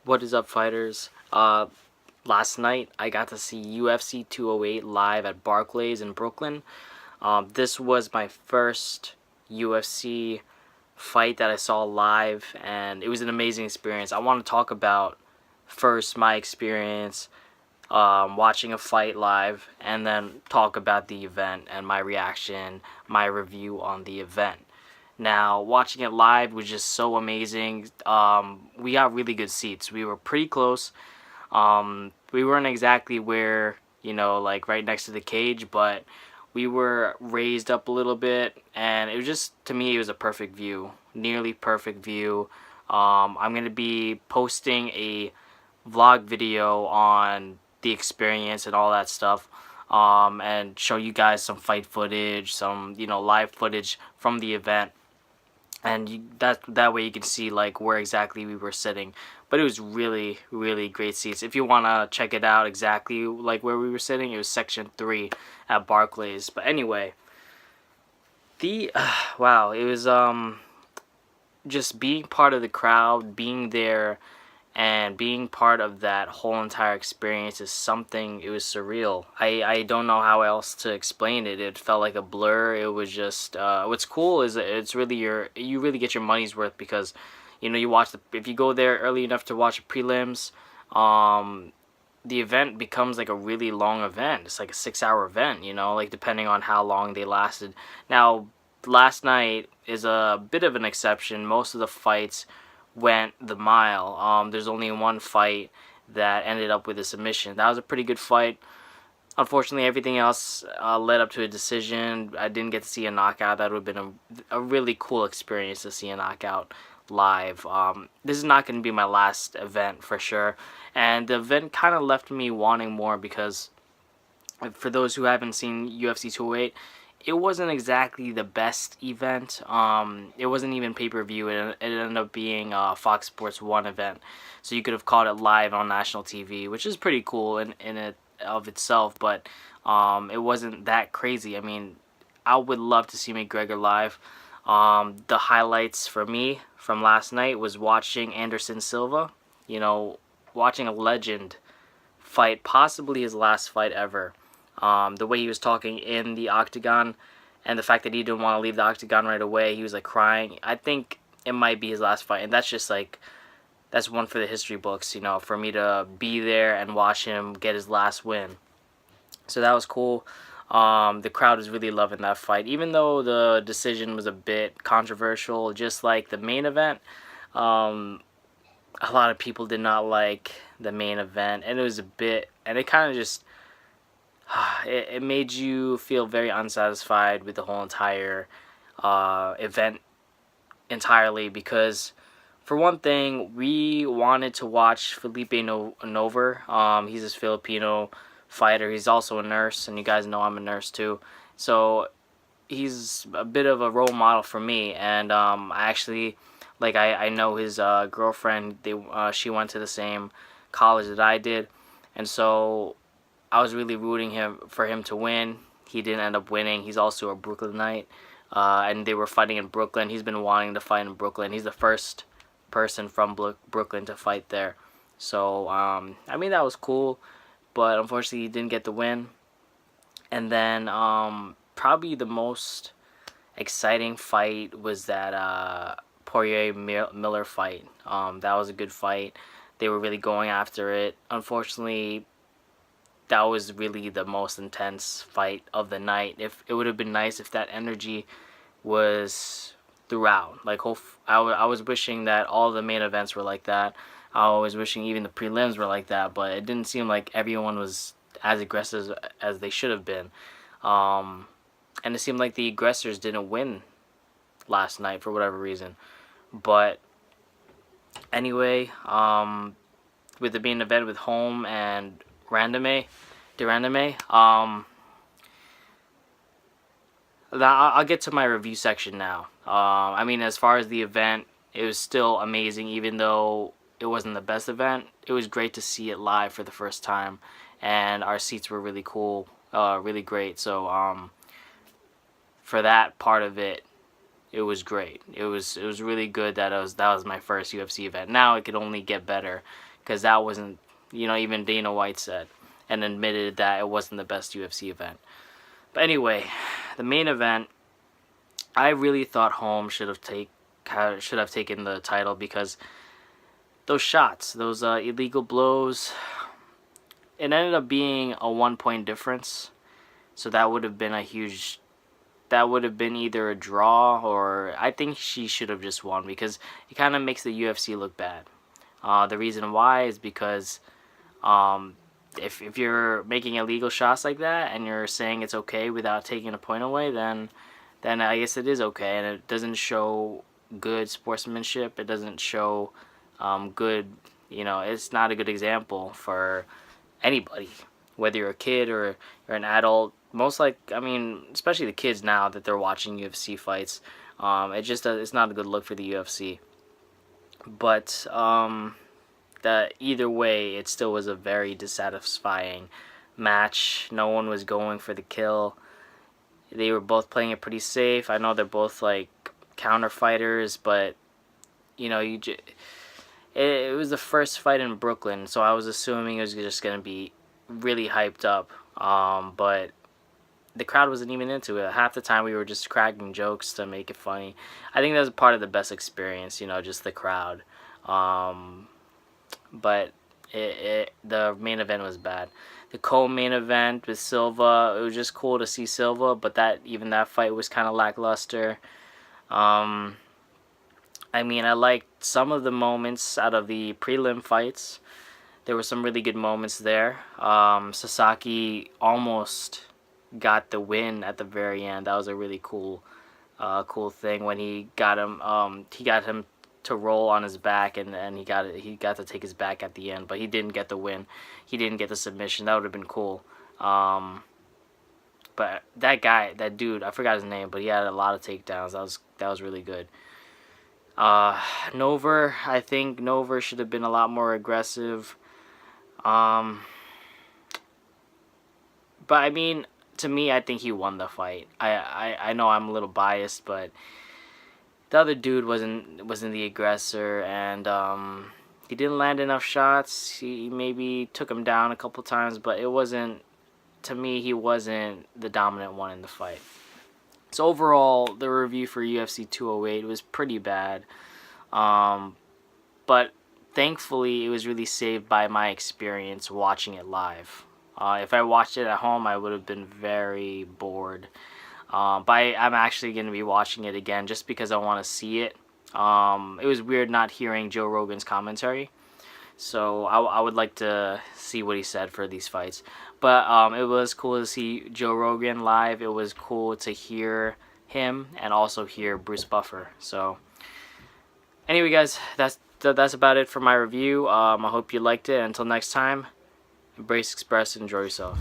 What is up, fighters? Last night I got to see UFC 208 live at Barclays in Brooklyn. This was my first UFC fight that I saw live, and it was an amazing experience. I want to talk about first my experience watching a fight live, and then talk about the event and my reaction, my review on the event. Now, watching it live was just so amazing. We got really good seats. We were pretty close. We weren't exactly where, like right next to the cage, but we were raised up a little bit, and it was just, to me, it was a perfect view. Nearly perfect view. I'm going to be posting a vlog video on the experience and all that stuff, and show you guys some fight footage, some, live footage from the event, and that way you can see like where exactly we were sitting. But it was really great seats. If you want to check it out exactly like where we were sitting, it was section 3 at Barclays. But anyway, the wow, it was just being part of the crowd, being there, and being part of that whole entire experience is something. It was surreal. I don't know how else to explain it. It felt like a blur. It was just what's cool is that it's really you really get your money's worth, because you watch if you go there early enough to watch the prelims, the event becomes like a really long event. It's like a 6-hour event, like depending on how long they lasted. Now, last night is a bit of an exception. Most of the fights went the mile. There's only one fight that ended up with a submission. That was a pretty good fight. Unfortunately, everything else led up to a decision. I didn't get to see a knockout. That would have been a really cool experience to see a knockout live. This is not going to be my last event for sure. And the event kind of left me wanting more, because for those who haven't seen UFC 208, it wasn't exactly the best event. It wasn't even pay-per-view. It ended up being a Fox Sports 1 event. So you could have caught it live on national TV, which is pretty cool in it of itself, but it wasn't that crazy. I mean, I would love to see McGregor live. The highlights for me from last night was watching Anderson Silva, watching a legend fight, possibly his last fight ever. The way he was talking in the octagon, and the fact that he didn't want to leave the octagon right away, he was like crying. I think it might be his last fight, and that's just like, that's one for the history books, for me to be there and watch him get his last win. So that was cool. The crowd was really loving that fight, even though the decision was a bit controversial, just like the main event. A lot of people did not like the main event, and it was a bit, and it kind of just, it made you feel very unsatisfied with the whole entire event entirely, because for one thing, we wanted to watch Felipe Nover. He's this Filipino fighter. He's also a nurse, and you guys know I'm a nurse too. So he's a bit of a role model for me, and I actually, like, I know his girlfriend. She went to the same college that I did, and so I was really rooting for him to win. He didn't end up winning. He's also a Brooklynite, and they were fighting in Brooklyn. He's been wanting to fight in Brooklyn. He's the first person from Brooklyn to fight there. So, I mean, that was cool, but unfortunately he didn't get the win. And then probably the most exciting fight was that Poirier-Miller fight. That was a good fight. They were really going after it. Unfortunately, that was really the most intense fight of the night. If it would have been nice if that energy was throughout. Like, I was wishing that all the main events were like that. I was wishing even the prelims were like that, but it didn't seem like everyone was as aggressive as they should have been. And it seemed like the aggressors didn't win last night for whatever reason. But anyway, with the main event with Holm and de Randamie, I'll get to my review section now. I mean, as far as the event, it was still amazing, even though it wasn't the best event. It was great to see it live for the first time, and our seats were really cool, really great. So for that part of it, it was great. It was really good that that was my first UFC event. Now it could only get better, because that wasn't, even Dana White said and admitted that it wasn't the best UFC event. But anyway, the main event, I really thought Holmes should have taken the title, because those shots, those illegal blows, it ended up being a 1-point difference. So that would have been either a draw, or I think she should have just won, because it kind of makes the UFC look bad. The reason why is because if you're making illegal shots like that and you're saying it's okay without taking a point away, then I guess it is okay, and it doesn't show good sportsmanship. It doesn't show good, it's not a good example for anybody, whether you're a kid or you're an adult. Especially the kids now that they're watching UFC fights, it's not a good look for the UFC. But either way, it still was a very dissatisfying match. No one was going for the kill. They were both playing it pretty safe. I know they're both like counter fighters, but it was the first fight in Brooklyn, so I was assuming it was just gonna be really hyped up. But the crowd wasn't even into it. Half the time we were just cracking jokes to make it funny. I think that was part of the best experience, just the crowd. But the main event was bad. The co-main event with Silva, it was just cool to see Silva, but that fight was kind of lackluster. I liked some of the moments out of the prelim fights. There were some really good moments there. Sasaki almost got the win at the very end. That was a really cool thing when he got him to roll on his back, and he got to take his back at the end, but he didn't get the win. He didn't get the submission. That would have been cool. But that dude, I forgot his name, but he had a lot of takedowns. That was really good. Nover, I think Nover should have been a lot more aggressive. But to me, I think he won the fight. I know I'm a little biased, but the other dude wasn't the aggressor, and he didn't land enough shots. He maybe took him down a couple times, but to me, he wasn't the dominant one in the fight. So overall, the review for UFC 208 was pretty bad. But thankfully, it was really saved by my experience watching it live. If I watched it at home, I would have been very bored. But I'm actually going to be watching it again just because I want to see it. It was weird not hearing Joe Rogan's commentary. So I would like to see what he said for these fights. But it was cool to see Joe Rogan live. It was cool to hear him and also hear Bruce Buffer. So anyway, guys, that's about it for my review. I hope you liked it. Until next time, embrace, express, enjoy yourself.